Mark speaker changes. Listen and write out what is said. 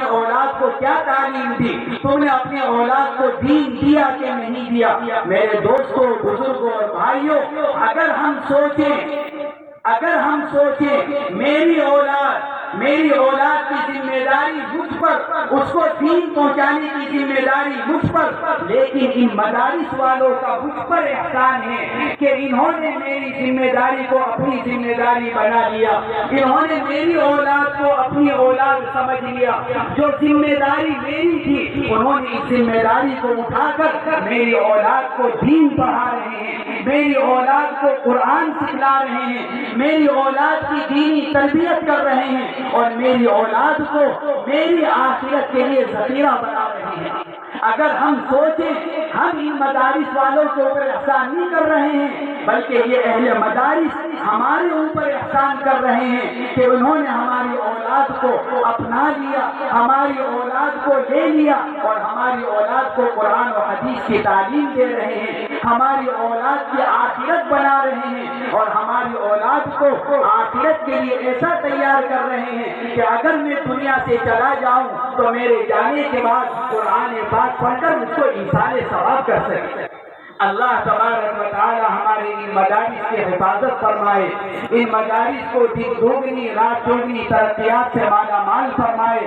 Speaker 1: اپنی اولاد کو کیا تعلیم دی؟ تم نے اپنی اولاد کو دین دیا کہ نہیں دیا؟ میرے دوستوں، بزرگوں اور بھائیوں، اگر ہم سوچیں میری اولاد کی ذمہ داری مجھ پر، اس کو دین پہنچانے کی ذمہ داری مجھ پر، لیکن ان مدارس والوں کا مجھ پر احسان ہے کہ انہوں نے میری ذمہ داری کو اپنی ذمہ داری بنا لیا، انہوں نے میری اولاد کو اپنی اولاد سمجھ لیا، جو ذمہ داری میری تھی انہوں نے اس ذمہ داری کو اٹھا کر میری اولاد کو دین پڑھا رہے ہیں، میری اولاد کو قرآن سکھلا رہے ہیں، میری اولاد کی دینی تربیت کر رہے ہیں، اور میری اولاد کو میری آخرت کے لیے ذخیرہ بنا رہے ہیں۔ اگر ہم سوچیں، ہم ان مدارس والوں کے اوپر احسان نہیں کر رہے ہیں، بلکہ یہ اہل مدارس ہمارے اوپر احسان کر رہے ہیں کہ انہوں نے ہماری اولاد کو اپنا لیا، ہماری اولاد کو لے لیا، اور ہماری اولاد کو قرآن و حدیث کی تعلیم دے رہے ہیں، ہماری اولاد کی آخرت بنا رہے ہیں، اور ہماری اولاد کو آخرت کے لیے ایسا تیار کر رہے ہیں کہ اگر میں دنیا سے چلا جاؤں تو میرے جانے کے بعد قرآن پاک پڑھ کر مجھ کو ایصال ثواب کر سکے۔ اللہ تبارک و تعالی ہمارے ان مدارس کی حفاظت فرمائے، ان مدارس کو دن دوگنی رات دوگنی ترقیات سے مالا مال فرمائے۔